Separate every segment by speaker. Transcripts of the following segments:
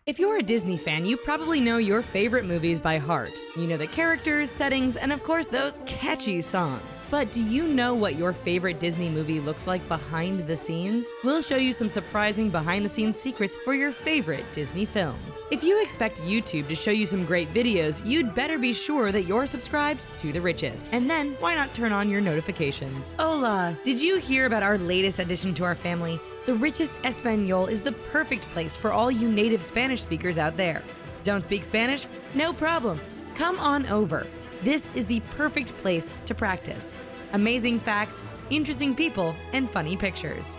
Speaker 1: If you're a Disney fan, you probably know your favorite movies by heart. You know the characters, settings, and of course those catchy songs. But do you know what your favorite Disney movie looks like behind the scenes? We'll show you some surprising behind-the-scenes secrets for your favorite Disney films. If you expect YouTube to show you some great videos, you'd better be sure that you're subscribed to TheRichest. And then, why not turn on your notifications? Hola! Did you hear about our latest addition to our family? TheRichest Espanol is the perfect place for all you native Spanish speakers out there. Don't speak Spanish? No problem. Come on over. This is the perfect place to practice. Amazing facts, interesting people, and funny pictures.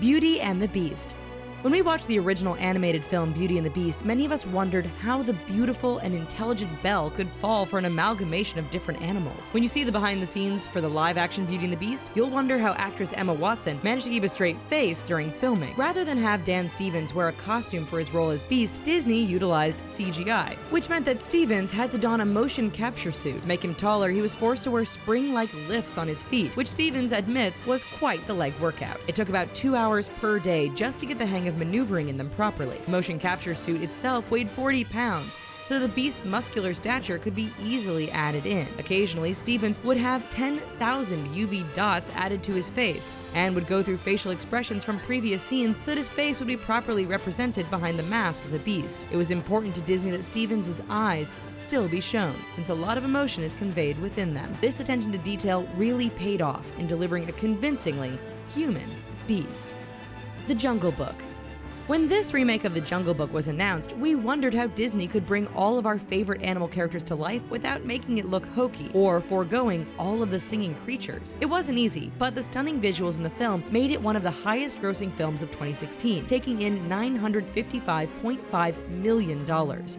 Speaker 1: Beauty and the Beast. When we watched the original animated film Beauty and the Beast, many of us wondered how the beautiful and intelligent Belle could fall for an amalgamation of different animals. When you see the behind the scenes for the live-action Beauty and the Beast, you'll wonder how actress Emma Watson managed to keep a straight face during filming. Rather than have Dan Stevens wear a costume for his role as Beast, Disney utilized CGI, which meant that Stevens had to don a motion capture suit. To make him taller, he was forced to wear spring-like lifts on his feet, which Stevens admits was quite the leg workout. It took about 2 hours per day just to get the hang of maneuvering in them properly. The motion capture suit itself weighed 40 pounds, so the Beast's muscular stature could be easily added in. Occasionally, Stevens would have 10,000 UV dots added to his face, and would go through facial expressions from previous scenes so that his face would be properly represented behind the mask of the Beast. It was important to Disney that Stevens' eyes still be shown, since a lot of emotion is conveyed within them. This attention to detail really paid off in delivering a convincingly human Beast. The Jungle Book. When this remake of The Jungle Book was announced, we wondered how Disney could bring all of our favorite animal characters to life without making it look hokey, or foregoing all of the singing creatures. It wasn't easy, but the stunning visuals in the film made it one of the highest-grossing films of 2016, taking in $955.5 million.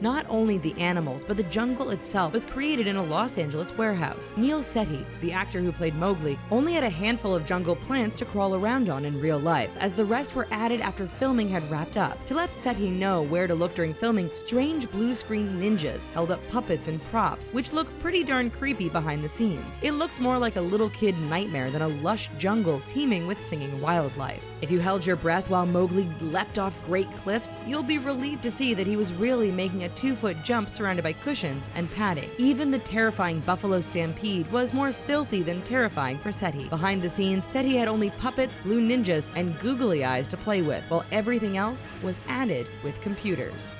Speaker 1: Not only the animals, but the jungle itself was created in a Los Angeles warehouse. Neil Sethi, the actor who played Mowgli, only had a handful of jungle plants to crawl around on in real life, as the rest were added after filming had wrapped up. To let Sethi know where to look during filming, strange blue-screen ninjas held up puppets and props, which look pretty darn creepy behind the scenes. It looks more like a little kid nightmare than a lush jungle teeming with singing wildlife. If you held your breath while Mowgli leapt off great cliffs, you'll be relieved to see that he was really making a 2-foot jump surrounded by cushions and padding. Even the terrifying buffalo stampede was more filthy than terrifying for Sethi. Behind the scenes, Sethi had only puppets, blue ninjas, and googly eyes to play with, while everything else was added with computers.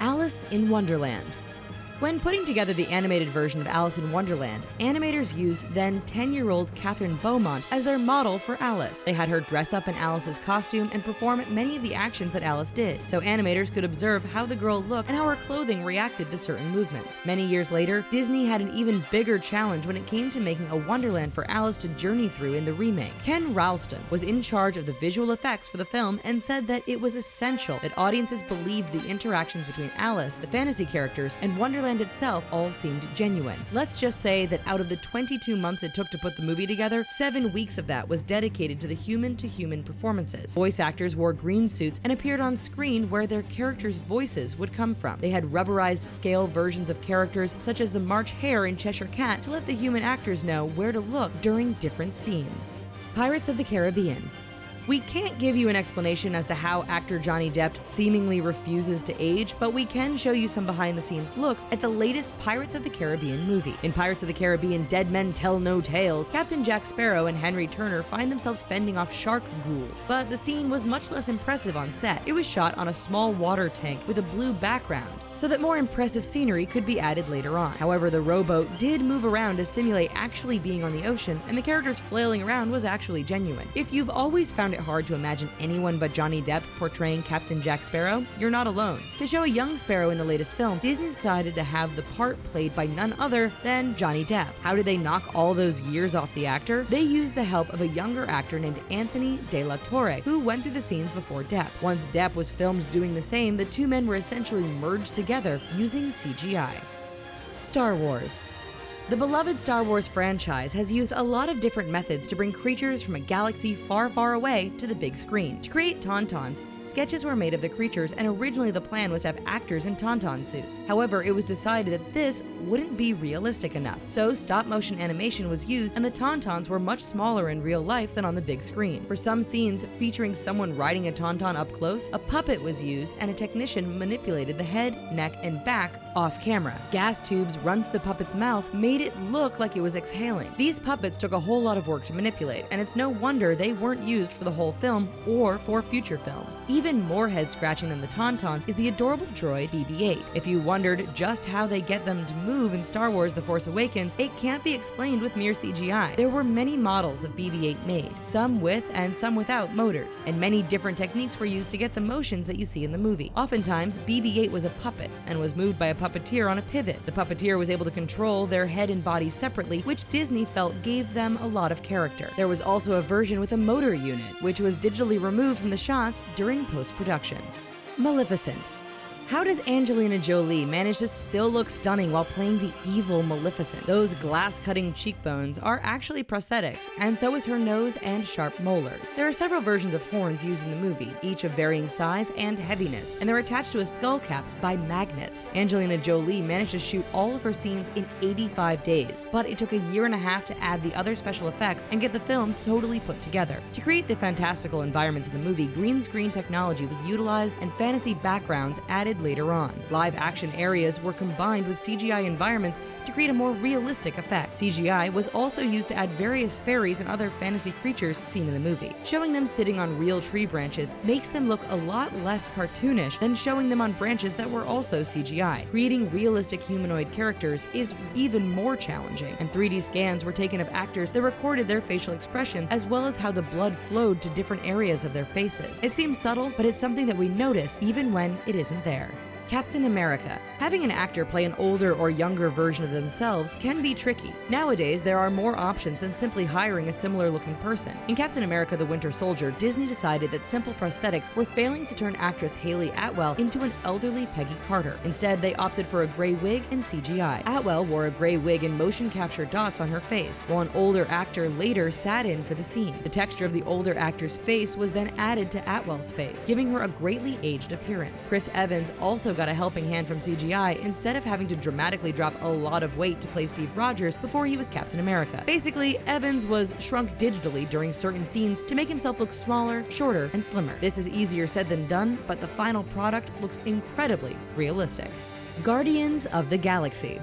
Speaker 1: Alice in Wonderland. When putting together the animated version of Alice in Wonderland, animators used then 10-year-old Catherine Beaumont as their model for Alice. They had her dress up in Alice's costume and perform many of the actions that Alice did, so animators could observe how the girl looked and how her clothing reacted to certain movements. Many years later, Disney had an even bigger challenge when it came to making a Wonderland for Alice to journey through in the remake. Ken Ralston was in charge of the visual effects for the film and said that it was essential that audiences believed the interactions between Alice, the fantasy characters, and Wonderland itself all seemed genuine. Let's just say that out of the 22 months it took to put the movie together, 7 weeks of that was dedicated to the human-to-human performances. Voice actors wore green suits and appeared on screen where their characters' voices would come from. They had rubberized scale versions of characters such as the March Hare in Cheshire Cat to let the human actors know where to look during different scenes. Pirates of the Caribbean. We can't give you an explanation as to how actor Johnny Depp seemingly refuses to age, but we can show you some behind-the-scenes looks at the latest Pirates of the Caribbean movie. In Pirates of the Caribbean Dead Men Tell No Tales, Captain Jack Sparrow and Henry Turner find themselves fending off shark ghouls, but the scene was much less impressive on set. It was shot on a small water tank with a blue background, so that more impressive scenery could be added later on. However, the rowboat did move around to simulate actually being on the ocean, and the characters flailing around was actually genuine. If you've always found it hard to imagine anyone but Johnny Depp portraying Captain Jack Sparrow, you're not alone. To show a young Sparrow in the latest film, Disney decided to have the part played by none other than Johnny Depp. How did they knock all those years off the actor? They used the help of a younger actor named Anthony De La Torre, who went through the scenes before Depp. Once Depp was filmed doing the same, the two men were essentially merged together using CGI. Star Wars. The beloved Star Wars franchise has used a lot of different methods to bring creatures from a galaxy far, far away to the big screen. To create Tauntauns, Sketches were made of the creatures, and originally the plan was to have actors in tauntaun suits. However, it was decided that this wouldn't be realistic enough, so stop-motion animation was used, and the tauntauns were much smaller in real life than on the big screen. For some scenes featuring someone riding a tauntaun up close, a puppet was used, and a technician manipulated the head, neck, and back off camera. Gas tubes run through the puppet's mouth made it look like it was exhaling. These puppets took a whole lot of work to manipulate, and it's no wonder they weren't used for the whole film or for future films. Even more head-scratching than the tauntauns is the adorable droid BB-8. If you wondered just how they get them to move in Star Wars The Force Awakens, it can't be explained with mere CGI. There were many models of BB-8 made, some with and some without motors, and many different techniques were used to get the motions that you see in the movie. Oftentimes, BB-8 was a puppet and was moved by a puppeteer on a pivot. The puppeteer was able to control their head and body separately, which Disney felt gave them a lot of character. There was also a version with a motor unit, which was digitally removed from the shots during post-production. Maleficent. How does Angelina Jolie manage to still look stunning while playing the evil Maleficent? Those glass-cutting cheekbones are actually prosthetics, and so is her nose and sharp molars. There are several versions of horns used in the movie, each of varying size and heaviness, and they're attached to a skull cap by magnets. Angelina Jolie managed to shoot all of her scenes in 85 days, but it took a year and a half to add the other special effects and get the film totally put together. To create the fantastical environments in the movie, green screen technology was utilized and fantasy backgrounds added later on. Live action areas were combined with CGI environments to create a more realistic effect. CGI was also used to add various fairies and other fantasy creatures seen in the movie. Showing them sitting on real tree branches makes them look a lot less cartoonish than showing them on branches that were also CGI. Creating realistic humanoid characters is even more challenging, and 3D scans were taken of actors that recorded their facial expressions as well as how the blood flowed to different areas of their faces. It seems subtle, but it's something that we notice even when it isn't there. Captain America. Having an actor play an older or younger version of themselves can be tricky. Nowadays, there are more options than simply hiring a similar-looking person. In Captain America: The Winter Soldier, Disney decided that simple prosthetics were failing to turn actress Haley Atwell into an elderly Peggy Carter. Instead, they opted for a gray wig and CGI. Atwell wore a gray wig and motion capture dots on her face, while an older actor later sat in for the scene. The texture of the older actor's face was then added to Atwell's face, giving her a greatly aged appearance. Chris Evans also got a helping hand from CGI instead of having to dramatically drop a lot of weight to play Steve Rogers before he was Captain America. Basically, Evans was shrunk digitally during certain scenes to make himself look smaller, shorter, and slimmer. This is easier said than done, but the final product looks incredibly realistic. Guardians of the Galaxy.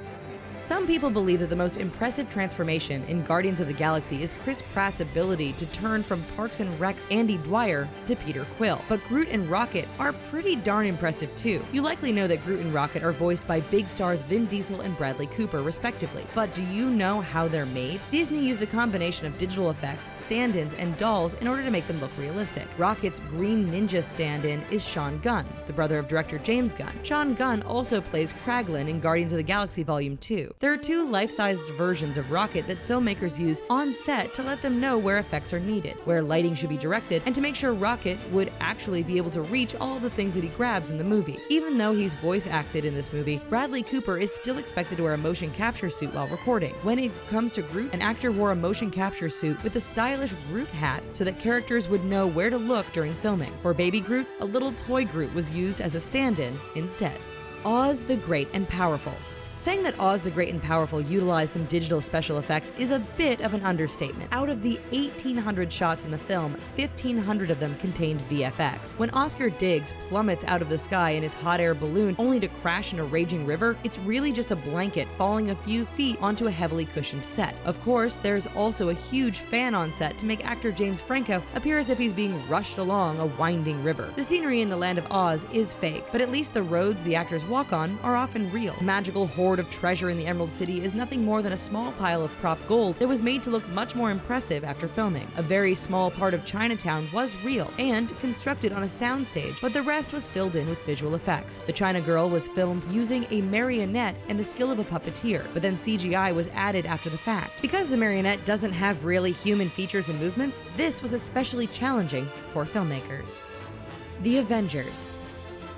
Speaker 1: Some people believe that the most impressive transformation in Guardians of the Galaxy is Chris Pratt's ability to turn from Parks and Rec's Andy Dwyer to Peter Quill. But Groot and Rocket are pretty darn impressive too. You likely know that Groot and Rocket are voiced by big stars Vin Diesel and Bradley Cooper respectively. But do you know how they're made? Disney used a combination of digital effects, stand-ins, and dolls in order to make them look realistic. Rocket's Green Ninja stand-in is Sean Gunn, the brother of director James Gunn. Sean Gunn also plays Kraglin in Guardians of the Galaxy Volume 2. There are two life-sized versions of Rocket that filmmakers use on set to let them know where effects are needed, where lighting should be directed, and to make sure Rocket would actually be able to reach all the things that he grabs in the movie. Even though he's voice acted in this movie, Bradley Cooper is still expected to wear a motion capture suit while recording. When it comes to Groot, an actor wore a motion capture suit with a stylish Groot hat so that characters would know where to look during filming. For Baby Groot, a little toy Groot was used as a stand-in instead. Oz the Great and Powerful. Saying that Oz the Great and Powerful utilized some digital special effects is a bit of an understatement. Out of the 1,800 shots in the film, 1,500 of them contained VFX. When Oscar Diggs plummets out of the sky in his hot air balloon only to crash in a raging river, it's really just a blanket falling a few feet onto a heavily cushioned set. Of course, there's also a huge fan on set to make actor James Franco appear as if he's being rushed along a winding river. The scenery in the Land of Oz is fake, but at least the roads the actors walk on are often real. The magical hoard of treasure in the Emerald City is nothing more than a small pile of prop gold that was made to look much more impressive after filming. A very small part of Chinatown was real and constructed on a soundstage, but the rest was filled in with visual effects. The China Girl was filmed using a marionette and the skill of a puppeteer, but then CGI was added after the fact. Because the marionette doesn't have really human features and movements, this was especially challenging for filmmakers. The Avengers.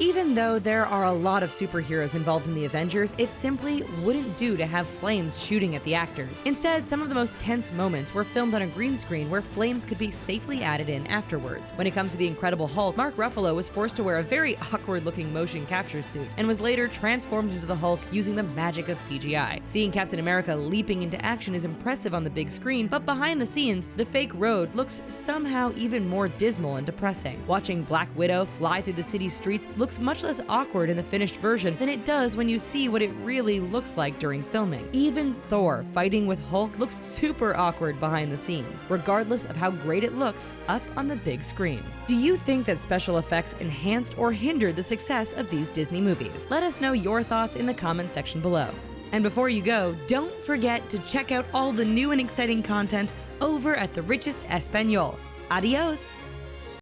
Speaker 1: Even though there are a lot of superheroes involved in the Avengers, it simply wouldn't do to have flames shooting at the actors. Instead, some of the most tense moments were filmed on a green screen where flames could be safely added in afterwards. When it comes to the Incredible Hulk, Mark Ruffalo was forced to wear a very awkward-looking motion capture suit and was later transformed into the Hulk using the magic of CGI. Seeing Captain America leaping into action is impressive on the big screen, but behind the scenes, the fake road looks somehow even more dismal and depressing. Watching Black Widow fly through the city streets looks much less awkward in the finished version than it does when you see what it really looks like during filming. Even Thor fighting with Hulk looks super awkward behind the scenes, regardless of how great it looks up on the big screen. Do you think that special effects enhanced or hindered the success of these Disney movies? Let us know your thoughts in the comment section below. And before you go, don't forget to check out all the new and exciting content over at TheRichest Espanol. Adios!